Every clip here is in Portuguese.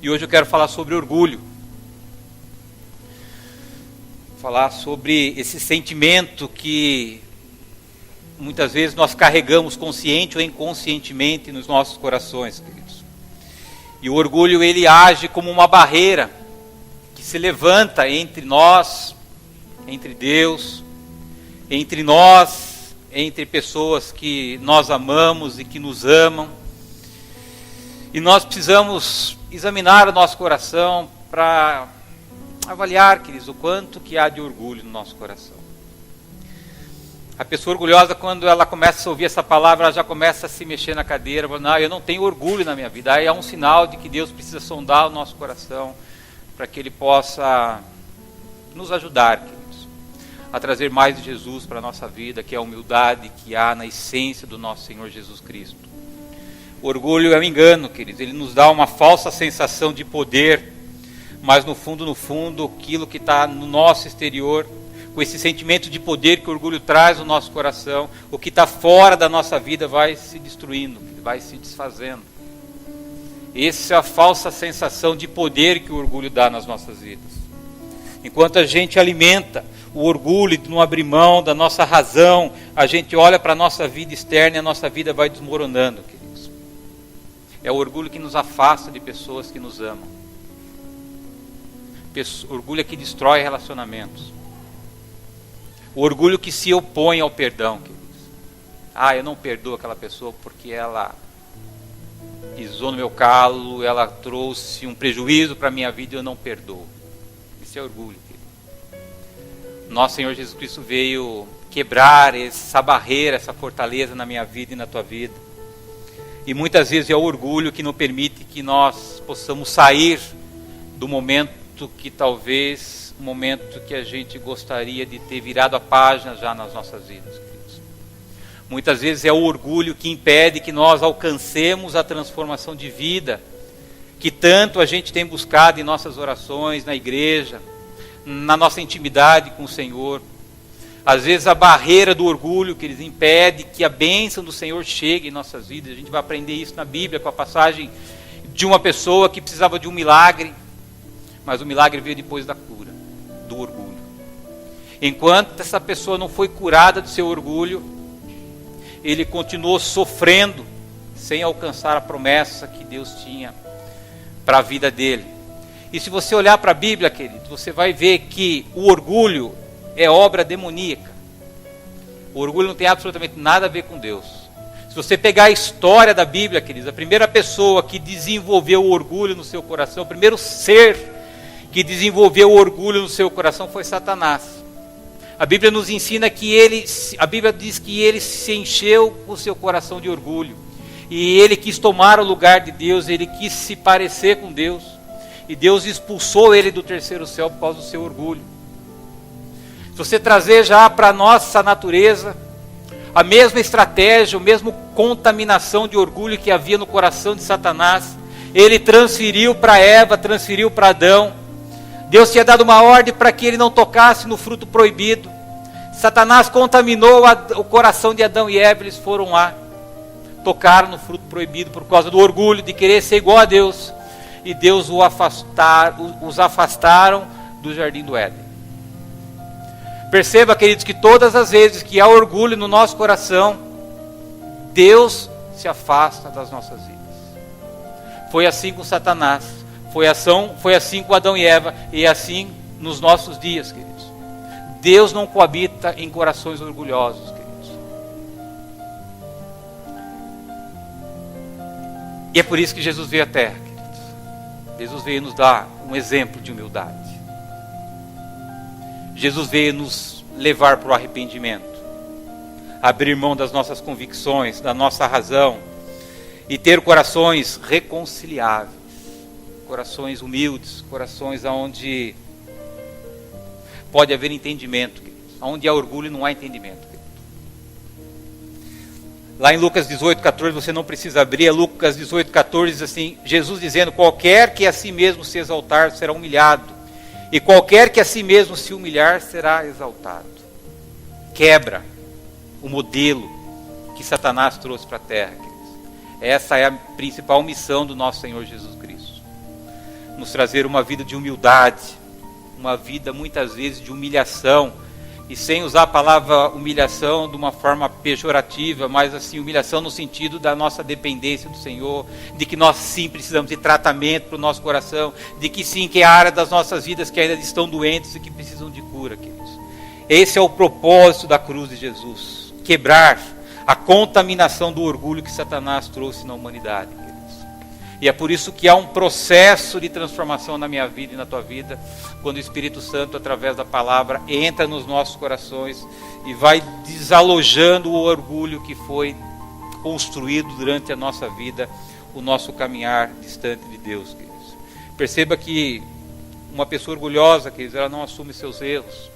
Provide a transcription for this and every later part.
E hoje eu quero falar sobre orgulho. Falar sobre esse sentimento que muitas vezes nós carregamos consciente ou inconscientemente nos nossos corações, queridos. E o orgulho, ele age como uma barreira que se levanta entre nós, entre Deus, entre nós, entre pessoas que nós amamos e que nos amam. E nós precisamos examinar o nosso coração para avaliar, queridos, o quanto que há de orgulho no nosso coração. A pessoa orgulhosa, quando ela começa a ouvir essa palavra, ela já começa a se mexer na cadeira, falando, não, eu não tenho orgulho na minha vida. Aí é um sinal de que Deus precisa sondar o nosso coração para que Ele possa nos ajudar, queridos, a trazer mais de Jesus para a nossa vida, que é a humildade que há na essência do nosso Senhor Jesus Cristo. O orgulho é um engano, queridos. Ele nos dá uma falsa sensação de poder, mas no fundo, aquilo que está no nosso exterior, com esse sentimento de poder que o orgulho traz no nosso coração, o que está fora da nossa vida vai se destruindo, vai se desfazendo. Essa é a falsa sensação de poder que o orgulho dá nas nossas vidas. Enquanto a gente alimenta o orgulho de não abrir mão da nossa razão, a gente olha para a nossa vida externa e a nossa vida vai desmoronando, queridos. É o orgulho que nos afasta de pessoas que nos amam. Orgulho que destrói relacionamentos. O orgulho que se opõe ao perdão, queridos. Eu não perdoo aquela pessoa porque ela pisou no meu calo, ela trouxe um prejuízo para a minha vida e eu não perdoo. Isso é orgulho, querido. Nosso Senhor Jesus Cristo veio quebrar essa barreira, essa fortaleza na minha vida e na tua vida. E muitas vezes é o orgulho que não permite que nós possamos sair do momento que talvez, o momento que a gente gostaria de ter virado a página já nas nossas vidas, queridos. Muitas vezes é o orgulho que impede que nós alcancemos a transformação de vida que tanto a gente tem buscado em nossas orações, na igreja, na nossa intimidade com o Senhor. Às vezes a barreira do orgulho que eles impede que a bênção do Senhor chegue em nossas vidas. A gente vai aprender isso na Bíblia com a passagem de uma pessoa que precisava de um milagre, mas o milagre veio depois da cura, do orgulho. Enquanto essa pessoa não foi curada do seu orgulho, ele continuou sofrendo sem alcançar a promessa que Deus tinha para a vida dele. E se você olhar para a Bíblia, querido, você vai ver que o orgulho é obra demoníaca. O orgulho não tem absolutamente nada a ver com Deus. Se você pegar a história da Bíblia, queridos, a primeira pessoa que desenvolveu o orgulho no seu coração, o primeiro ser que desenvolveu o orgulho no seu coração foi Satanás. A Bíblia nos ensina que a Bíblia diz que ele se encheu o seu coração de orgulho. E ele quis tomar o lugar de Deus, ele quis se parecer com Deus. E Deus expulsou ele do terceiro céu por causa do seu orgulho. Se você trazer já para a nossa natureza a mesma estratégia, a mesma contaminação de orgulho que havia no coração de Satanás, ele transferiu para Eva, transferiu para Adão. Deus tinha dado uma ordem para que ele não tocasse no fruto proibido. Satanás contaminou o coração de Adão e Eva, eles foram lá, tocaram no fruto proibido por causa do orgulho de querer ser igual a Deus. E Deus os afastaram do jardim do Éden. Perceba, queridos, que todas as vezes que há orgulho no nosso coração, Deus se afasta das nossas vidas. Foi assim com Satanás, foi assim com Adão e Eva, e assim nos nossos dias, queridos. Deus não coabita em corações orgulhosos, queridos. E é por isso que Jesus veio à terra, queridos. Jesus veio nos dar um exemplo de humildade. Jesus veio nos levar para o arrependimento, abrir mão das nossas convicções, da nossa razão, e ter corações reconciliáveis, corações humildes, corações onde pode haver entendimento, queridos. Onde há orgulho não há entendimento, querido. Lá em Lucas 18:14, você não precisa abrir, é Lucas 18:14, diz assim, Jesus dizendo, qualquer que a si mesmo se exaltar será humilhado, e qualquer que a si mesmo se humilhar será exaltado. Quebra o modelo que Satanás trouxe para a terra, queridos. Essa é a principal missão do nosso Senhor Jesus Cristo. nos trazer uma vida de humildade, uma vida muitas vezes de humilhação, e sem usar a palavra humilhação de uma forma pejorativa, mas assim, humilhação no sentido da nossa dependência do Senhor, de que nós sim precisamos de tratamento para o nosso coração, de que sim, que há área das nossas vidas que ainda estão doentes e que precisam de cura, queridos. Esse é o propósito da cruz de Jesus, quebrar a contaminação do orgulho que Satanás trouxe na humanidade, queridos. E é por isso que há um processo de transformação na minha vida e na tua vida, quando o Espírito Santo, através da palavra, entra nos nossos corações e vai desalojando o orgulho que foi construído durante a nossa vida, o nosso caminhar distante de Deus, queridos. Perceba que uma pessoa orgulhosa, queridos, ela não assume seus erros.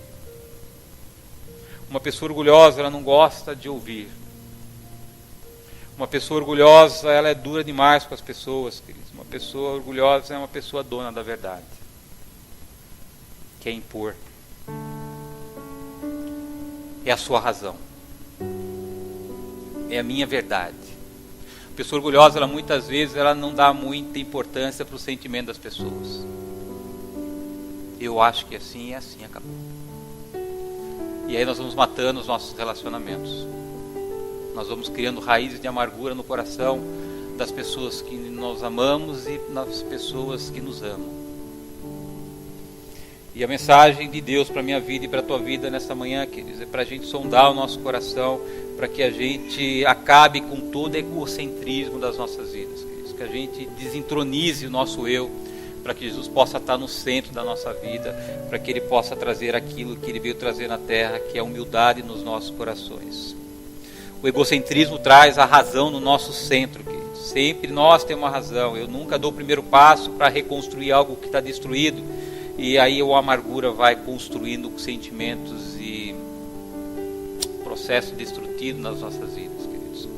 Uma pessoa orgulhosa, ela não gosta de ouvir. Uma pessoa orgulhosa, ela é dura demais com as pessoas, queridos. Uma pessoa orgulhosa é uma pessoa dona da verdade. Quer impor. É a sua razão. É a minha verdade. A pessoa orgulhosa, ela muitas vezes, ela não dá muita importância para o sentimento das pessoas. Eu acho que assim é assim, acabou. E aí nós vamos matando os nossos relacionamentos. Nós vamos criando raízes de amargura no coração das pessoas que nós amamos e das pessoas que nos amam. E a mensagem de Deus para a minha vida e para a tua vida nesta manhã, queridos, é para a gente sondar o nosso coração, para que a gente acabe com todo egocentrismo das nossas vidas, queridos, que a gente desentronize o nosso eu, para que Jesus possa estar no centro da nossa vida, para que Ele possa trazer aquilo que Ele veio trazer na terra, que é a humildade nos nossos corações. O egocentrismo traz a razão no nosso centro, queridos. Sempre nós temos uma razão. Eu nunca dou o primeiro passo para reconstruir algo que está destruído, e aí a amargura vai construindo sentimentos e processo destrutivo nas nossas vidas, queridos.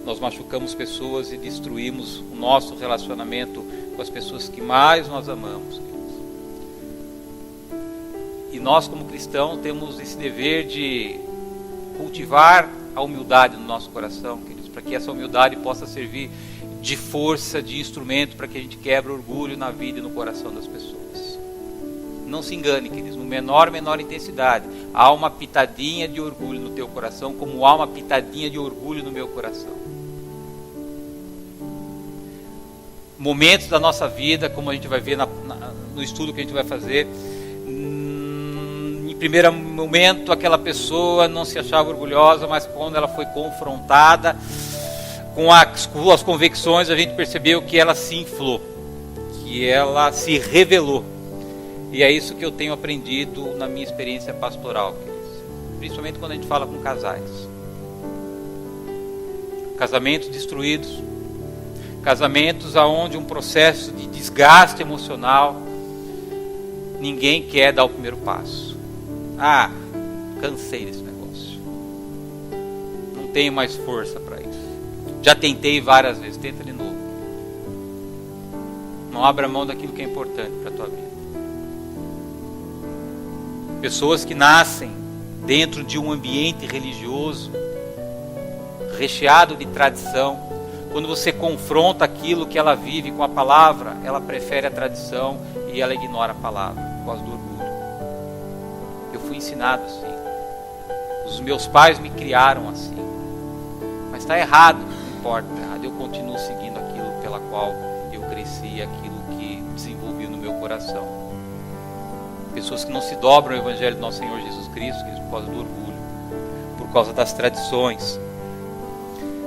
Nós machucamos pessoas e destruímos o nosso relacionamento com as pessoas que mais nós amamos, queridos. E nós, como cristãos, temos esse dever de cultivar a humildade no nosso coração, queridos, para que essa humildade possa servir de força, de instrumento para que a gente quebre o orgulho na vida e no coração das pessoas. Não se engane, queridos, no menor intensidade, há uma pitadinha de orgulho no teu coração, como há uma pitadinha de orgulho no meu coração. Momentos da nossa vida, como a gente vai ver no estudo que a gente vai fazer, em primeiro momento aquela pessoa não se achava orgulhosa, mas quando ela foi confrontada com as convicções, a gente percebeu que ela se inflou, que ela se revelou. E é isso que eu tenho aprendido na minha experiência pastoral, principalmente quando a gente fala com casais. Casamentos destruídos, casamentos onde um processo de desgaste emocional, ninguém quer dar o primeiro passo. Ah, cansei desse negócio, não tenho mais força para isso, já tentei várias vezes, tenta de novo. Não abra mão daquilo que é importante para a tua vida. Pessoas que nascem dentro de um ambiente religioso, recheado de tradição, quando você confronta aquilo que ela vive com a palavra, ela prefere a tradição e ela ignora a palavra, por causa do orgulho. Eu fui ensinado assim, os meus pais me criaram assim, mas está errado, não importa, eu continuo seguindo aquilo pela qual eu cresci, aquilo que desenvolvi no meu coração. Pessoas que não se dobram ao Evangelho do nosso Senhor Jesus Cristo, por causa do orgulho, por causa das tradições.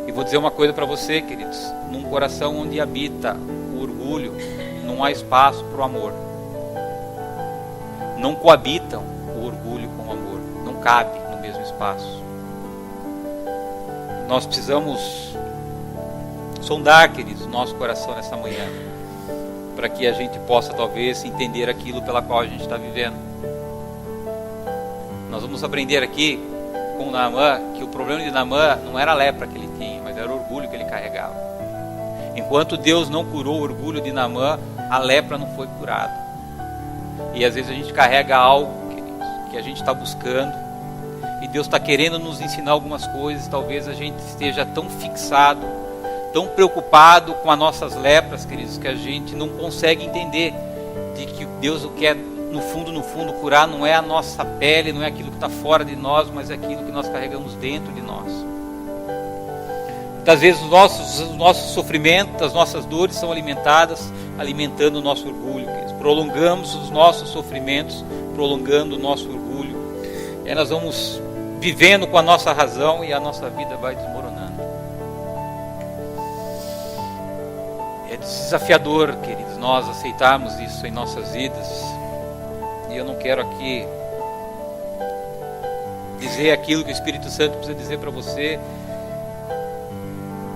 E vou dizer uma coisa para você, queridos, num coração onde habita o orgulho, não há espaço para o amor. Não coabitam o orgulho com o amor, não cabe no mesmo espaço. Nós precisamos sondar, queridos, o nosso coração nessa manhã, para que a gente possa talvez entender aquilo pela qual a gente está vivendo. Nós vamos aprender aqui com Naamã que o problema de Naamã não era a lepra que ele tinha, mas era o orgulho que ele carregava. Enquanto Deus não curou o orgulho de Naamã, a lepra não foi curada. E às vezes a gente carrega algo, queridos, que a gente está buscando, e Deus está querendo nos ensinar algumas coisas. Talvez a gente esteja tão fixado tão preocupado com as nossas lepras, queridos, que a gente não consegue entender de que Deus o quer, no fundo, curar não é a nossa pele, não é aquilo que está fora de nós, mas é aquilo que nós carregamos dentro de nós. Muitas vezes os nossos sofrimentos, as nossas dores são alimentando o nosso orgulho, queridos. Prolongamos os nossos sofrimentos, prolongando o nosso orgulho. E aí nós vamos vivendo com a nossa razão e a nossa vida vai desmoronando. É desafiador, queridos, nós aceitarmos isso em nossas vidas. E eu não quero aqui dizer aquilo que o Espírito Santo precisa dizer para você.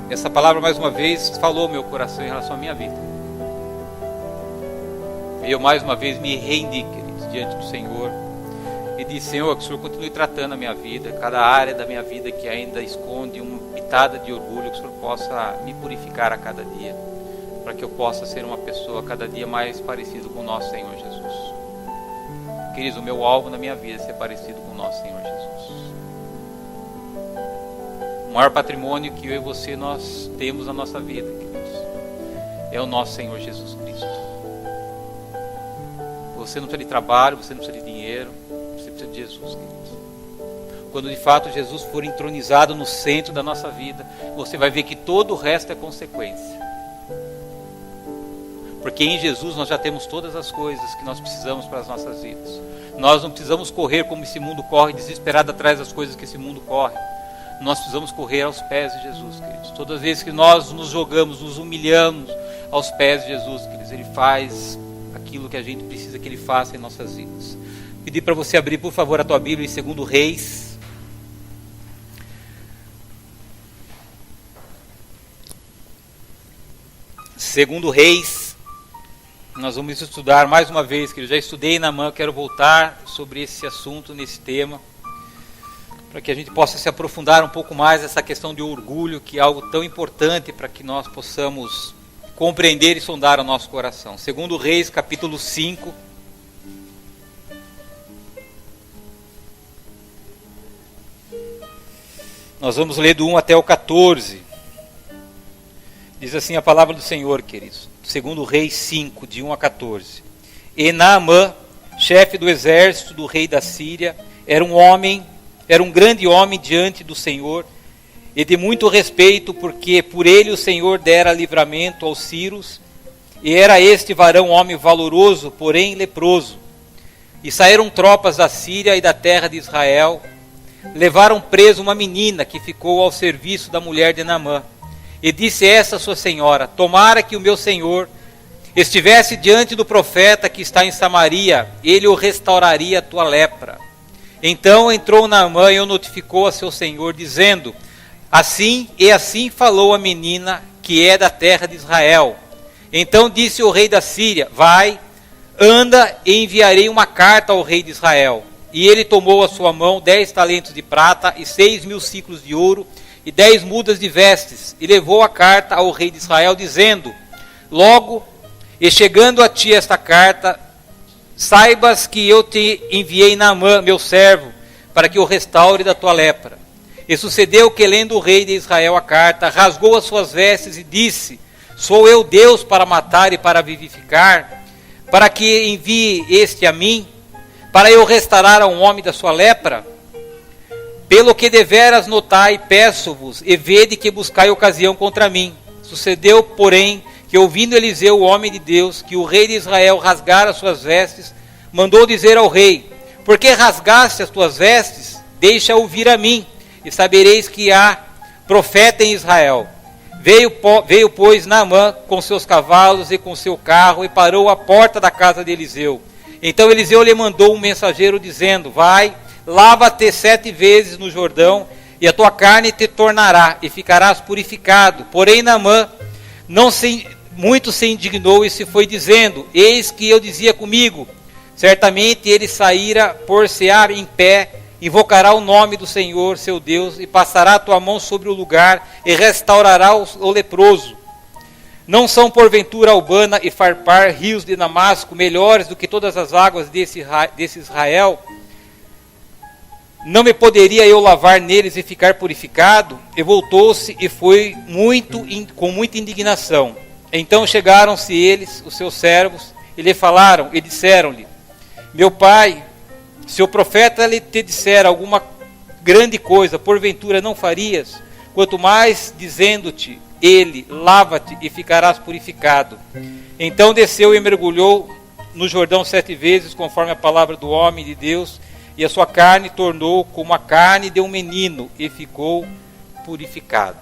Essa palavra, mais uma vez, falou ao meu coração em relação à minha vida. E eu, mais uma vez, me rendi, queridos, diante do Senhor. E disse: Senhor, que o Senhor continue tratando a minha vida, cada área da minha vida que ainda esconde uma pitada de orgulho, que o Senhor possa me purificar a cada dia, para que eu possa ser uma pessoa cada dia mais parecida com o nosso Senhor Jesus. Queridos, o meu alvo na minha vida é ser parecido com o nosso Senhor Jesus. O maior patrimônio que eu e você nós temos na nossa vida, queridos, é o nosso Senhor Jesus Cristo. Você não precisa de trabalho, você não precisa de dinheiro, você precisa de Jesus, queridos. Quando de fato Jesus for entronizado no centro da nossa vida, você vai ver que todo o resto é consequência. Porque em Jesus nós já temos todas as coisas que nós precisamos para as nossas vidas. Nós não precisamos correr como esse mundo corre, desesperado atrás das coisas que esse mundo corre. Nós precisamos correr aos pés de Jesus, queridos. Todas as vezes que nós nos jogamos, nos humilhamos aos pés de Jesus, queridos, Ele faz aquilo que a gente precisa que Ele faça em nossas vidas. Pedir para você abrir, por favor, a tua Bíblia em 2 Reis. Segundo Reis, nós vamos estudar mais uma vez, que eu já estudei na mão, quero voltar sobre esse assunto, nesse tema, para que a gente possa se aprofundar um pouco mais nessa questão de orgulho, que é algo tão importante para que nós possamos compreender e sondar o nosso coração. 2 Reis, capítulo 5. Nós vamos ler do 1 até o 14. Diz assim a palavra do Senhor, queridos. 2 Reis 5, de 1 a 14. E Naamã, chefe do exército do rei da Síria, era um grande homem diante do Senhor, e de muito respeito, porque por ele o Senhor dera livramento aos sírios, e era este varão homem valoroso, porém leproso. E saíram tropas da Síria e da terra de Israel, levaram preso uma menina que ficou ao serviço da mulher de Naamã. E disse essa sua senhora: tomara que o meu senhor estivesse diante do profeta que está em Samaria, ele o restauraria a tua lepra. Então entrou Naamã e o notificou a seu senhor, dizendo: assim falou a menina que é da terra de Israel. Então disse o rei da Síria: vai, anda e enviarei uma carta ao rei de Israel. E ele tomou a sua mão 10 talentos de prata e 6.000 ciclos de ouro e 10 mudas de vestes, e levou a carta ao rei de Israel, dizendo: logo, e chegando a ti esta carta, saibas que eu te enviei Naamã, meu servo, para que o restaure da tua lepra. E sucedeu que, lendo o rei de Israel a carta, rasgou as suas vestes e disse: sou eu Deus para matar e para vivificar, para que envie este a mim, para eu restaurar a um homem da sua lepra? Pelo que deveras notai, peço-vos, e vede que buscai ocasião contra mim. Sucedeu, porém, que ouvindo Eliseu, o homem de Deus, que o rei de Israel rasgara as suas vestes, mandou dizer ao rei: por que rasgaste as tuas vestes? Deixa ouvir a mim, e sabereis que há profeta em Israel. Veio, pois, Naamã com seus cavalos e com seu carro, e parou à porta da casa de Eliseu. Então Eliseu lhe mandou um mensageiro, dizendo: vai, lava-te 7 vezes no Jordão, e a tua carne te tornará, e ficarás purificado. Porém Naamã muito se indignou e se foi dizendo: eis que eu dizia comigo, certamente ele sairá por-se-á em pé, invocará o nome do Senhor seu Deus, e passará a tua mão sobre o lugar, e restaurará o leproso. Não são porventura Albana e Farpar, rios de Damasco, melhores do que todas as águas desse Israel? não me poderia eu lavar neles e ficar purificado? E voltou-se e foi com muita indignação. Então chegaram-se eles, os seus servos, e lhe falaram, e disseram-lhe: meu pai, se o profeta lhe te disser alguma grande coisa, porventura não farias? Quanto mais dizendo-te ele, lava-te e ficarás purificado. Então desceu e mergulhou no Jordão 7 vezes, conforme a palavra do homem de Deus, e a sua carne tornou como a carne de um menino, e ficou purificado.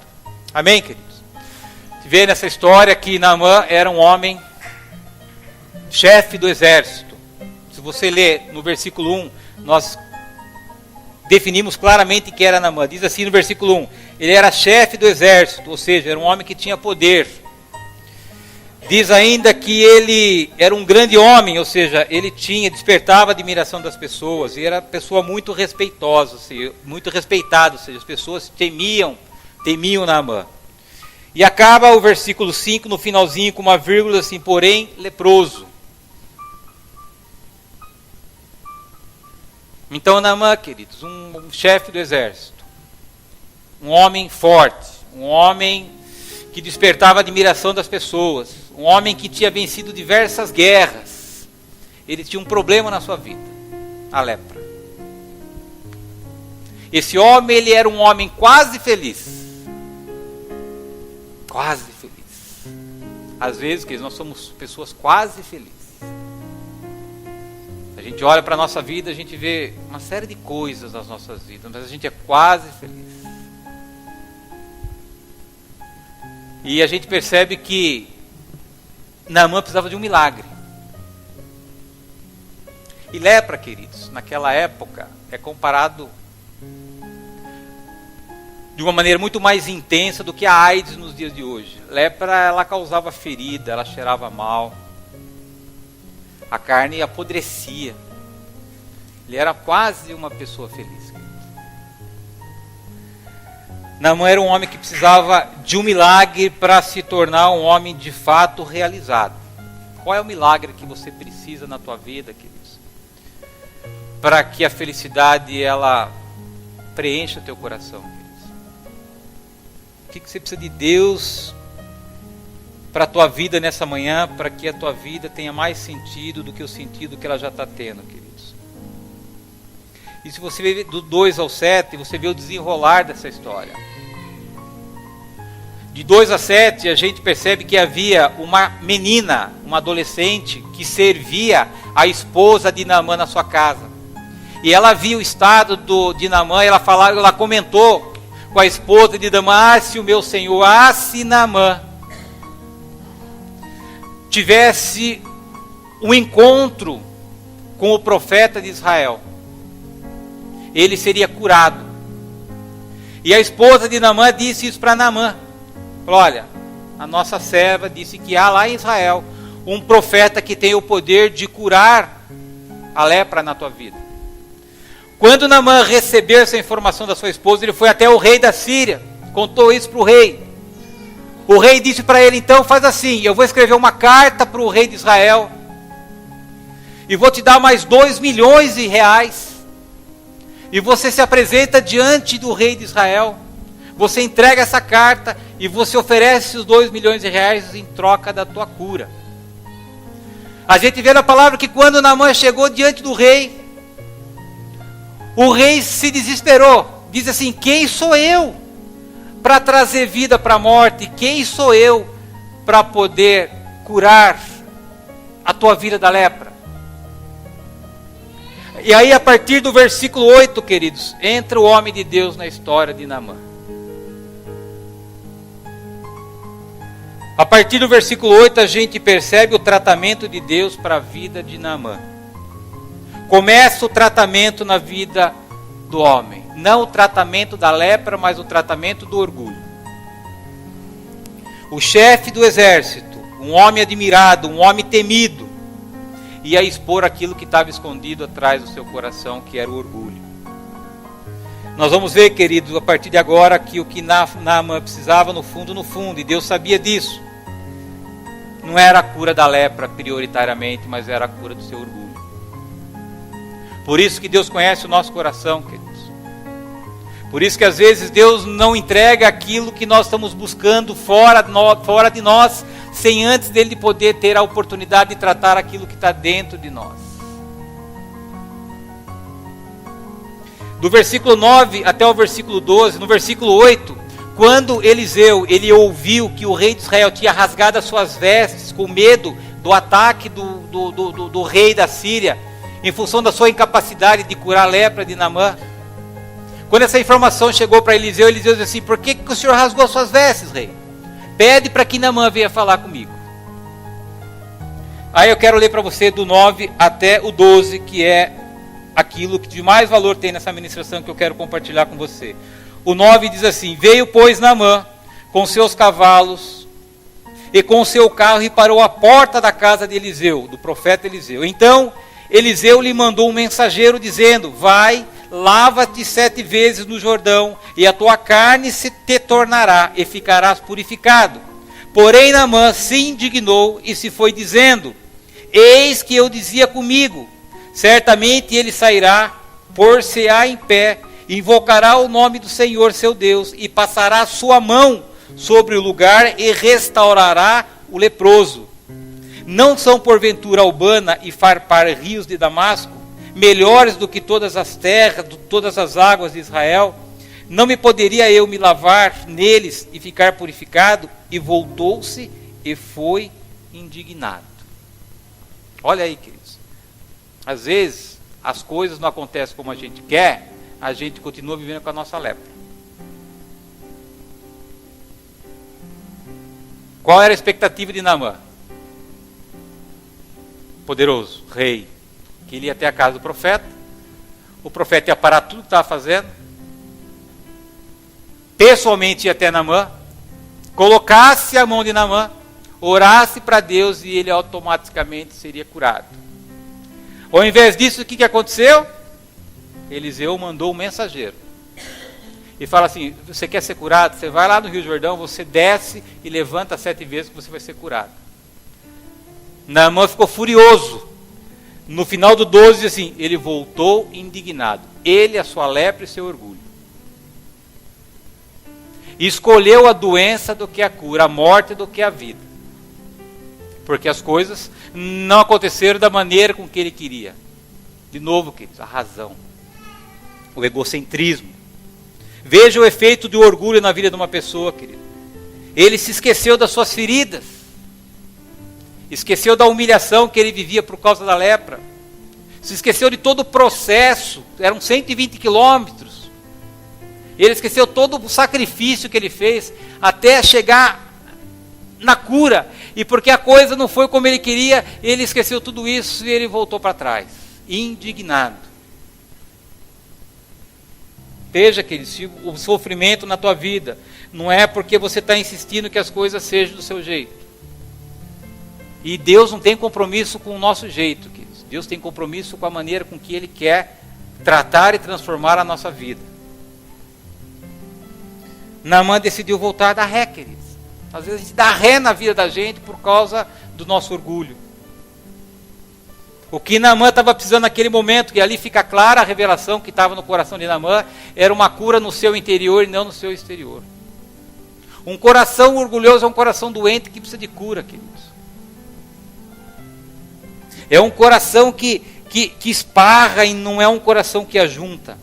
Amém, queridos? Se vê nessa história que Naamã era um homem, chefe do exército. Se você ler no versículo 1, nós definimos claramente que era Naamã. Diz assim no versículo 1, ele era chefe do exército, ou seja, era um homem que tinha poder. Diz ainda que ele era um grande homem, ou seja, ele despertava a admiração das pessoas, e era pessoa muito respeitosa, muito respeitada, ou seja, as pessoas temiam Naamã. E acaba o versículo 5, no finalzinho, com uma vírgula assim, porém leproso. Então Naamã, queridos, um chefe do exército, um homem forte, um homem que despertava a admiração das pessoas, um homem que tinha vencido diversas guerras, ele tinha um problema na sua vida, a lepra. Esse homem, ele era um homem quase feliz. Quase feliz. Às vezes, queridos, nós somos pessoas quase felizes. A gente olha para a nossa vida, a gente vê uma série de coisas nas nossas vidas, mas a gente é quase feliz. E a gente percebe que Naamã precisava de um milagre. E lepra, queridos, naquela época, é comparado de uma maneira muito mais intensa do que a AIDS nos dias de hoje. Lepra, ela causava ferida, ela cheirava mal. A carne apodrecia. Ele era quase uma pessoa feliz. Naamã era um homem que precisava de um milagre para se tornar um homem de fato realizado. Qual é o milagre que você precisa na tua vida, queridos? Para que a felicidade ela preencha o teu coração, queridos. O que você precisa de Deus para a tua vida nessa manhã, para que a tua vida tenha mais sentido do que o sentido que ela já está tendo, queridos? E se você vê do 2 ao 7, você vê o desenrolar dessa história. De 2 a 7, a gente percebe que havia uma menina, uma adolescente, que servia a esposa de Naamã na sua casa. E ela via o estado de Naamã, ela comentou com a esposa de Naamã: se o meu senhor, se Naamã tivesse um encontro com o profeta de Israel, ele seria curado. E a esposa de Naamã disse isso para Naamã. Falou: olha, a nossa serva disse que há lá em Israel um profeta que tem o poder de curar a lepra na tua vida. Quando Naamã recebeu essa informação da sua esposa, ele foi até o rei da Síria, contou isso para o rei. O rei disse para ele: então faz assim, eu vou escrever uma carta para o rei de Israel, e vou te dar mais 2 milhões de reais, e você se apresenta diante do rei de Israel, você entrega essa carta, e você oferece os 2 milhões de reais em troca da tua cura. A gente vê na palavra que quando Naamã chegou diante do rei, o rei se desesperou, diz assim: quem sou eu para trazer vida para a morte? Quem sou eu para poder curar a tua vida da lepra? E aí, a partir do versículo 8, queridos, entra o homem de Deus na história de Naamã. A partir do versículo 8, a gente percebe o tratamento de Deus para a vida de Naamã. Começa o tratamento na vida do homem. Não o tratamento da lepra, mas o tratamento do orgulho. O chefe do exército, um homem admirado, um homem temido, ia expor aquilo que estava escondido atrás do seu coração, que era o orgulho. Nós vamos ver, queridos, a partir de agora, que o que Naamã precisava no fundo, e Deus sabia disso, não era a cura da lepra prioritariamente, mas era a cura do seu orgulho. Por isso que Deus conhece o nosso coração, queridos. Por isso que às vezes Deus não entrega aquilo que nós estamos buscando fora de nós, sem antes dele poder ter a oportunidade de tratar aquilo que está dentro de nós. Do versículo 9 até o versículo 12, no versículo 8, quando Eliseu, ele ouviu que o rei de Israel tinha rasgado as suas vestes com medo do ataque do rei da Síria, em função da sua incapacidade de curar a lepra de Naamã, quando essa informação chegou para Eliseu, Eliseu disse assim: por que o senhor rasgou as suas vestes, rei? Pede para que Naamã venha falar comigo. Aí eu quero ler para você do 9 até o 12, que é aquilo que de mais valor tem nessa ministração que eu quero compartilhar com você. O 9 diz assim: veio, pois, Naamã com seus cavalos e com o seu carro e parou à porta da casa de Eliseu, do profeta Eliseu. Então Eliseu lhe mandou um mensageiro dizendo: vai, lava-te 7 vezes no Jordão, e a tua carne se te tornará, e ficarás purificado. Porém Naamã se indignou e se foi dizendo: eis que eu dizia comigo, certamente ele sairá, pôr-se-á em pé, invocará o nome do Senhor seu Deus, e passará a sua mão sobre o lugar, e restaurará o leproso. Não são porventura Albana e Farpar rios de Damasco, melhores do que todas as terras, todas as águas de Israel? Não me poderia eu me lavar neles e ficar purificado? E voltou-se e foi indignado. Olha aí, queridos. Às vezes, as coisas não acontecem como a gente quer, a gente continua vivendo com a nossa lepra. Qual era a expectativa de Naamã? Poderoso, rei, que ele ia até a casa do profeta, o profeta ia parar tudo que estava fazendo, pessoalmente ia até Naamã, colocasse a mão de Naamã, orasse para Deus e ele automaticamente seria curado. Ao invés disso, o que aconteceu? Eliseu mandou um mensageiro e fala assim: você quer ser curado? Você vai lá no Rio Jordão, você desce e levanta 7 vezes que você vai ser curado. Naamã ficou furioso. No final do 12 diz assim: ele voltou indignado, ele, a sua lepra e seu orgulho. Escolheu a doença do que a cura, a morte do que a vida, porque as coisas não aconteceram da maneira com que ele queria. De novo, queridos, a razão, o egocentrismo. Veja o efeito do orgulho na vida de uma pessoa, querido. Ele se esqueceu das suas feridas, esqueceu da humilhação que ele vivia por causa da lepra, se esqueceu de todo o processo, eram 120 quilômetros, ele esqueceu todo o sacrifício que ele fez até chegar na cura, e porque a coisa não foi como ele queria, ele esqueceu tudo isso e ele voltou para trás, indignado. Veja, querido, se o sofrimento na tua vida não é porque você está insistindo que as coisas sejam do seu jeito. E Deus não tem compromisso com o nosso jeito, queridos. Deus tem compromisso com a maneira com que Ele quer tratar e transformar a nossa vida. Naamã decidiu voltar a dar ré, queridos. Às vezes a gente dá ré na vida da gente por causa do nosso orgulho. O que Naamã estava precisando naquele momento, que ali fica clara a revelação que estava no coração de Naamã, era uma cura no seu interior e não no seu exterior. Um coração orgulhoso é um coração doente que precisa de cura, queridos. É um coração que esparra e não é um coração que ajunta.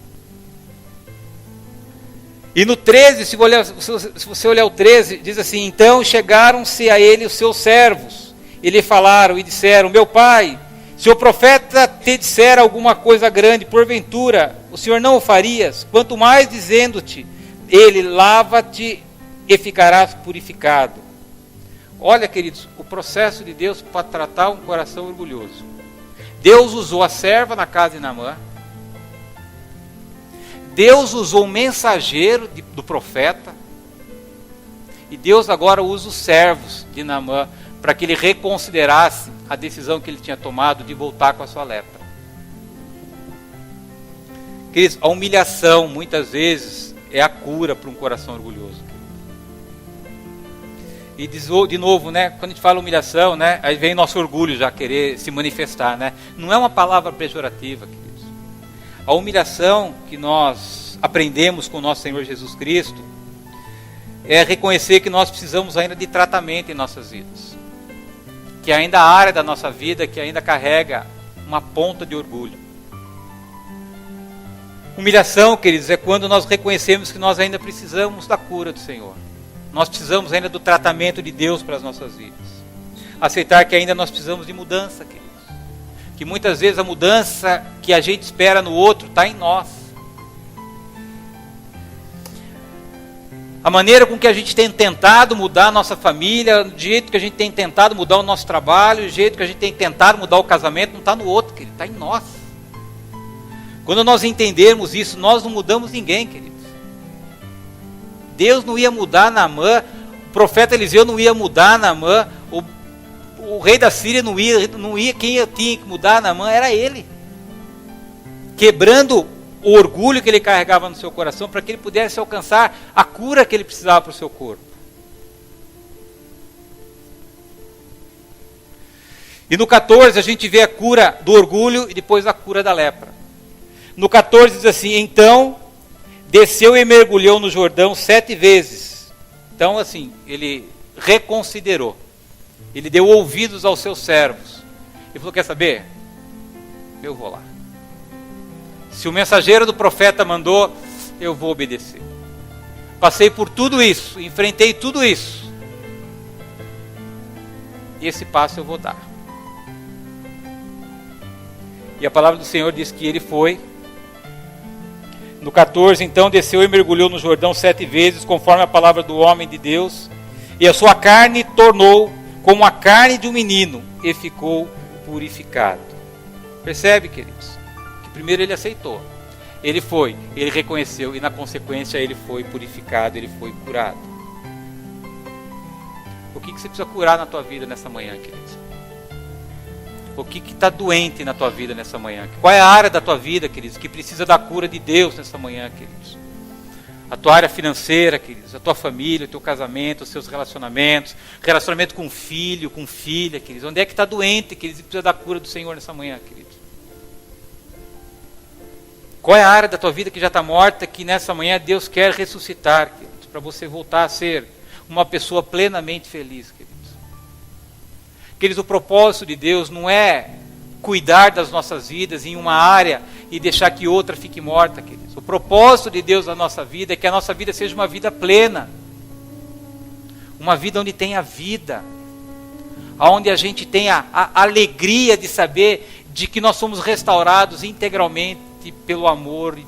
E no 13, se você olhar o 13, diz assim: então chegaram-se a ele os seus servos, e lhe falaram e disseram: meu pai, se o profeta te disser alguma coisa grande, porventura, o senhor não o farias? Quanto mais dizendo-te, ele, lava-te e ficarás purificado. Olha, queridos, o processo de Deus para tratar um coração orgulhoso. Deus usou a serva na casa de Naamã. Deus usou o mensageiro do profeta. E Deus agora usa os servos de Naamã para que ele reconsiderasse a decisão que ele tinha tomado de voltar com a sua lepra. Queridos, a humilhação muitas vezes é a cura para um coração orgulhoso. E diz de novo, né, quando a gente fala humilhação, né, aí vem nosso orgulho já querer se manifestar, né? Não é uma palavra pejorativa, queridos. A humilhação que nós aprendemos com o nosso Senhor Jesus Cristo é reconhecer que nós precisamos ainda de tratamento em nossas vidas. Que ainda há área da nossa vida que ainda carrega uma ponta de orgulho. Humilhação, queridos, é quando nós reconhecemos que nós ainda precisamos da cura do Senhor. Nós precisamos ainda do tratamento de Deus para as nossas vidas. Aceitar que ainda nós precisamos de mudança, queridos. Que muitas vezes a mudança que a gente espera no outro está em nós. A maneira com que a gente tem tentado mudar a nossa família, o jeito que a gente tem tentado mudar o nosso trabalho, o jeito que a gente tem tentado mudar o casamento, não está no outro, querido, está em nós. Quando nós entendermos isso, nós não mudamos ninguém, queridos. Deus não ia mudar Naamã, o profeta Eliseu não ia mudar Naamã, o rei da Síria não ia, quem tinha que mudar Naamã era ele. Quebrando o orgulho que ele carregava no seu coração, para que ele pudesse alcançar a cura que ele precisava para o seu corpo. E no 14 a gente vê a cura do orgulho e depois a cura da lepra. No 14 diz assim: então desceu e mergulhou no Jordão 7 vezes. Então assim, ele reconsiderou. Ele deu ouvidos aos seus servos. Ele falou: quer saber? Eu vou lá. Se o mensageiro do profeta mandou, eu vou obedecer. Passei por tudo isso, enfrentei tudo isso. E esse passo eu vou dar. E a palavra do Senhor diz que ele foi. No 14, então, desceu e mergulhou no Jordão 7 vezes, conforme a palavra do homem de Deus. E a sua carne tornou como a carne de um menino, e ficou purificado. Percebe, queridos? Primeiro ele aceitou, ele foi, ele reconheceu e na consequência ele foi purificado, ele foi curado. O que você precisa curar na tua vida nessa manhã, queridos? O que está doente na tua vida nessa manhã? Qual é a área da tua vida, queridos, que precisa da cura de Deus nessa manhã, queridos? A tua área financeira, queridos, a tua família, o teu casamento, os seus relacionamentos, relacionamento com filho, com filha, queridos. Onde é que está doente, queridos, e precisa da cura do Senhor nessa manhã, queridos? Qual é a área da tua vida que já está morta, que nessa manhã Deus quer ressuscitar, queridos, para você voltar a ser uma pessoa plenamente feliz, queridos. Queridos, o propósito de Deus não é cuidar das nossas vidas em uma área e deixar que outra fique morta, queridos. O propósito de Deus na nossa vida é que a nossa vida seja uma vida plena. Uma vida onde tenha vida. Onde a gente tenha a alegria de saber de que nós somos restaurados integralmente pelo amor e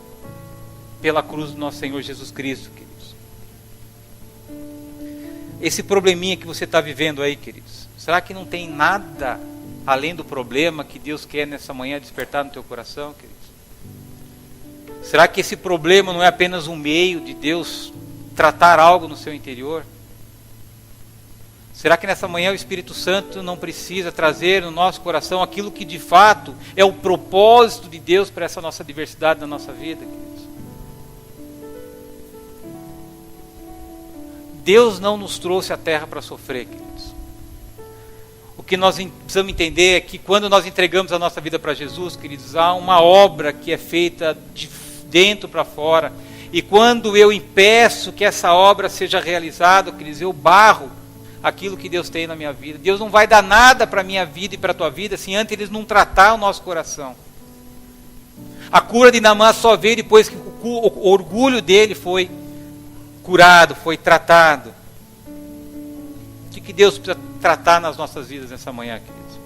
pela cruz do nosso Senhor Jesus Cristo, queridos. Esse probleminha que você está vivendo aí, queridos, será que não tem nada além do problema que Deus quer nessa manhã despertar no teu coração, queridos? Será que esse problema não é apenas um meio de Deus tratar algo no seu interior? Será que nessa manhã o Espírito Santo não precisa trazer no nosso coração aquilo que de fato é o propósito de Deus para essa nossa diversidade na nossa vida, queridos? Deus não nos trouxe à terra para sofrer, queridos. O que nós precisamos entender é que quando nós entregamos a nossa vida para Jesus, queridos, há uma obra que é feita de dentro para fora. E quando eu impeço que essa obra seja realizada, queridos, eu barro aquilo que Deus tem na minha vida. Deus não vai dar nada para a minha vida e para a tua vida se antes Ele não tratar o nosso coração. A cura de Naamã só veio depois que o orgulho dele foi curado, foi tratado. O que Deus precisa tratar nas nossas vidas nessa manhã, queridos?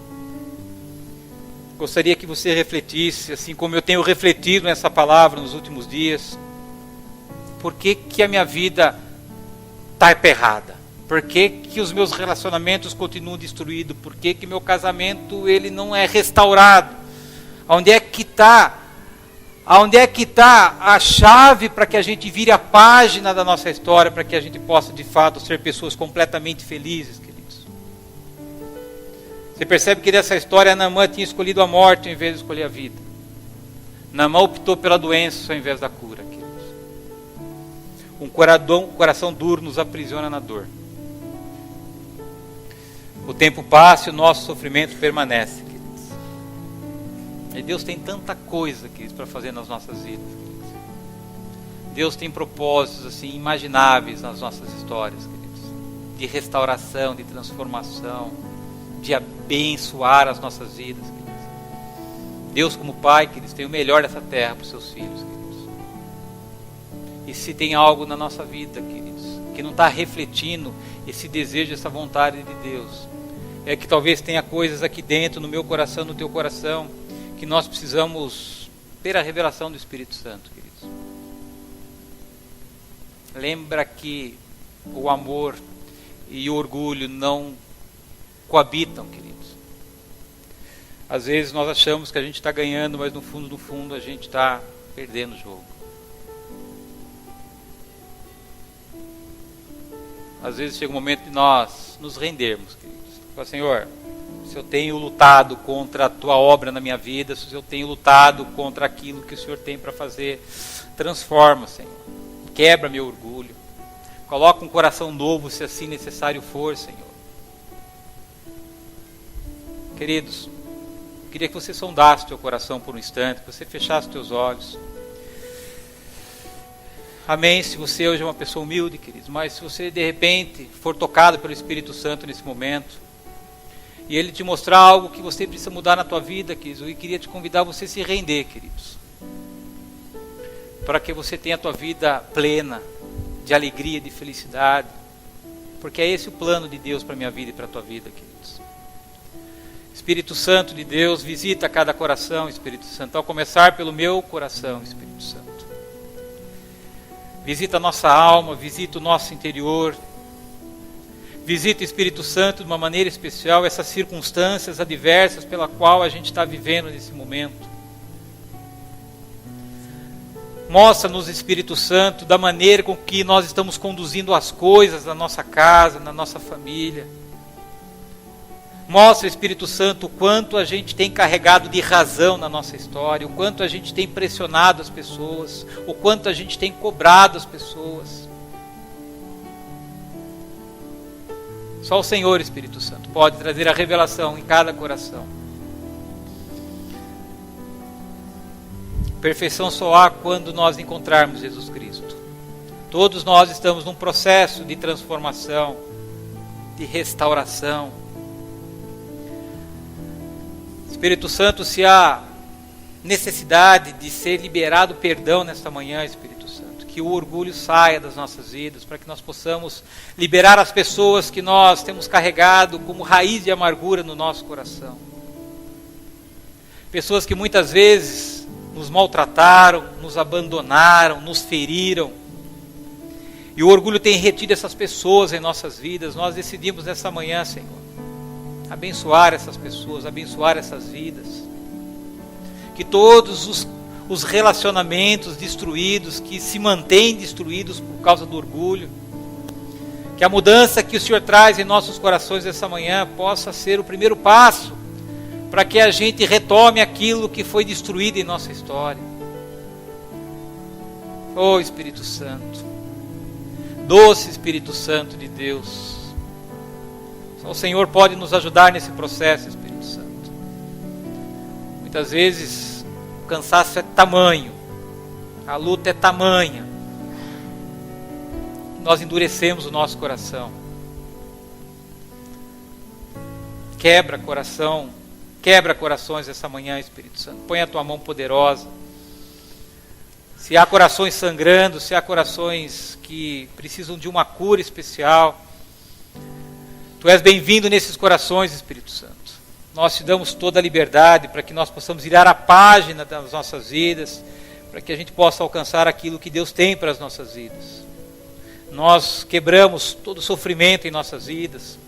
Gostaria que você refletisse, assim como eu tenho refletido nessa palavra nos últimos dias. Por que a minha vida está emperrada? Por que os meus relacionamentos continuam destruídos? Por que meu casamento ele não é restaurado? Onde é que está a chave para que a gente vire a página da nossa história, para que a gente possa de fato ser pessoas completamente felizes, queridos? Você percebe que nessa história Naamã tinha escolhido a morte ao invés de escolher a vida. Naamã optou pela doença ao invés da cura, queridos. Um coração duro nos aprisiona na dor. O tempo passa e o nosso sofrimento permanece, queridos. E Deus tem tanta coisa, queridos, para fazer nas nossas vidas, queridos. Deus tem propósitos assim imagináveis nas nossas histórias, queridos, de restauração, de transformação, de abençoar as nossas vidas, queridos. Deus, como Pai, queridos, tem o melhor dessa terra para os seus filhos, queridos. E se tem algo na nossa vida, queridos, que não está refletindo esse desejo, essa vontade de Deus, é que talvez tenha coisas aqui dentro, no meu coração, no teu coração, que nós precisamos ter a revelação do Espírito Santo, queridos. Lembra que o amor e o orgulho não coabitam, queridos. Às vezes nós achamos que a gente está ganhando, mas no fundo a gente está perdendo o jogo. Às vezes chega um momento de nós nos rendermos, queridos. Fala, Senhor, se eu tenho lutado contra a tua obra na minha vida, se eu tenho lutado contra aquilo que o Senhor tem para fazer, transforma, Senhor. Quebra meu orgulho. Coloca um coração novo, se assim necessário for, Senhor. Queridos, queria que você sondasse o teu coração por um instante, que você fechasse os teus olhos. Amém, se você hoje é uma pessoa humilde, queridos, mas se você de repente for tocado pelo Espírito Santo nesse momento, e Ele te mostrar algo que você precisa mudar na tua vida, queridos, eu queria te convidar a você se render, queridos, para que você tenha a tua vida plena, de alegria, de felicidade, porque é esse o plano de Deus para a minha vida e para a tua vida, queridos. Espírito Santo de Deus, visita cada coração, Espírito Santo, ao começar pelo meu coração, Espírito Santo. Visita a nossa alma, visita o nosso interior, visita, Espírito Santo, de uma maneira especial, essas circunstâncias adversas pela qual a gente está vivendo nesse momento. Mostra-nos, Espírito Santo, da maneira com que nós estamos conduzindo as coisas na nossa casa, na nossa família. Mostra, Espírito Santo, o quanto a gente tem carregado de razão na nossa história, o quanto a gente tem pressionado as pessoas, o quanto a gente tem cobrado as pessoas. Só o Senhor, Espírito Santo, pode trazer a revelação em cada coração. Perfeição só há quando nós encontrarmos Jesus Cristo. Todos nós estamos num processo de transformação, de restauração. Espírito Santo, se há necessidade de ser liberado perdão nesta manhã, Espírito Santo, que o orgulho saia das nossas vidas, para que nós possamos liberar as pessoas que nós temos carregado como raiz de amargura no nosso coração. Pessoas que muitas vezes nos maltrataram, nos abandonaram, nos feriram. E o orgulho tem retido essas pessoas em nossas vidas. Nós decidimos nessa manhã, Senhor, abençoar essas pessoas, abençoar essas vidas. Que todos os relacionamentos destruídos, que se mantêm destruídos por causa do orgulho, que a mudança que o Senhor traz em nossos corações essa manhã possa ser o primeiro passo para que a gente retome aquilo que foi destruído em nossa história. Oh Espírito Santo, doce Espírito Santo de Deus, só o Senhor pode nos ajudar nesse processo, Espírito Santo. Muitas vezes o cansaço é tamanho, a luta é tamanha, nós endurecemos o nosso coração. Quebra corações essa manhã, Espírito Santo. Põe a tua mão poderosa. Se há corações sangrando, se há corações que precisam de uma cura especial, Tu és bem-vindo nesses corações, Espírito Santo. Nós te damos toda a liberdade para que nós possamos virar a página das nossas vidas, para que a gente possa alcançar aquilo que Deus tem para as nossas vidas. Nós quebramos todo o sofrimento em nossas vidas.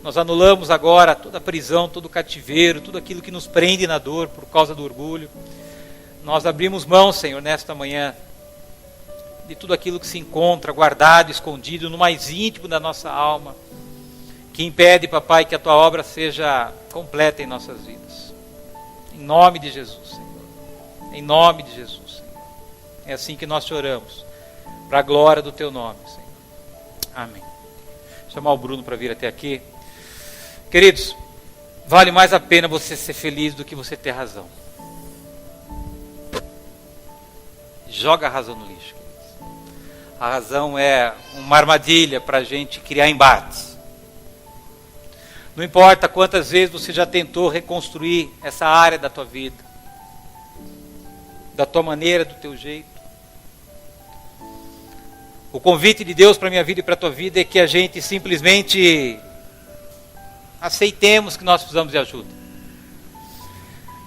Nós anulamos agora toda a prisão, todo o cativeiro, tudo aquilo que nos prende na dor por causa do orgulho. Nós abrimos mão, Senhor, nesta manhã, de tudo aquilo que se encontra guardado, escondido no mais íntimo da nossa alma, que impede, Papai, que a Tua obra seja completa em nossas vidas. Em nome de Jesus, Senhor. Em nome de Jesus, Senhor. É assim que nós te oramos, para a glória do Teu nome, Senhor. Amém. Vou chamar o Bruno para vir até aqui. Queridos, vale mais a pena você ser feliz do que você ter razão. Joga a razão no lixo, queridos. A razão é uma armadilha para a gente criar embates. Não importa quantas vezes você já tentou reconstruir essa área da tua vida, da tua maneira, do teu jeito. O convite de Deus para a minha vida e para a tua vida é que a gente simplesmente aceitemos que nós precisamos de ajuda.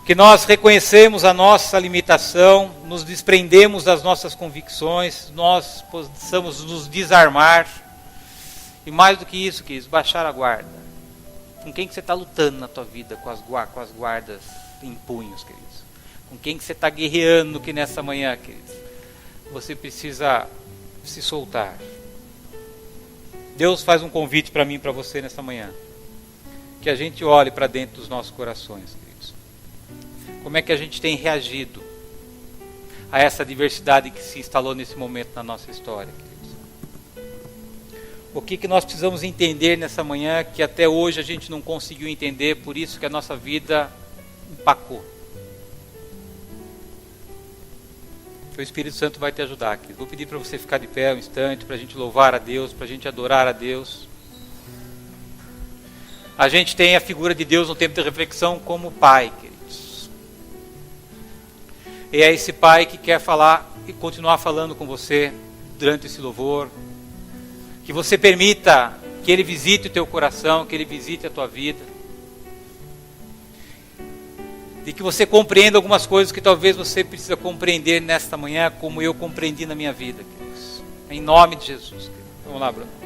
Que nós reconhecemos a nossa limitação, nos desprendemos das nossas convicções, nós possamos nos desarmar. E mais do que isso, queridos, baixar a guarda. Com quem que você está lutando na tua vida com as guardas em punhos, queridos? Com quem que você está guerreando que nessa manhã, queridos? Você precisa se soltar. Deus faz um convite para mim e para você nessa manhã. Que a gente olhe para dentro dos nossos corações, queridos. Como é que a gente tem reagido a essa diversidade que se instalou nesse momento na nossa história, queridos? O que nós precisamos entender nessa manhã que até hoje a gente não conseguiu entender, por isso que a nossa vida empacou. O Espírito Santo vai te ajudar, querido. Vou pedir para você ficar de pé um instante, para a gente louvar a Deus, para a gente adorar a Deus. A gente tem a figura de Deus no tempo de reflexão como Pai, queridos. E é esse Pai que quer falar e continuar falando com você durante esse louvor. Que você permita que Ele visite o teu coração, que Ele visite a tua vida. E que você compreenda algumas coisas que talvez você precisa compreender nesta manhã, como eu compreendi na minha vida, queridos. Em nome de Jesus. Vamos lá, Bruno.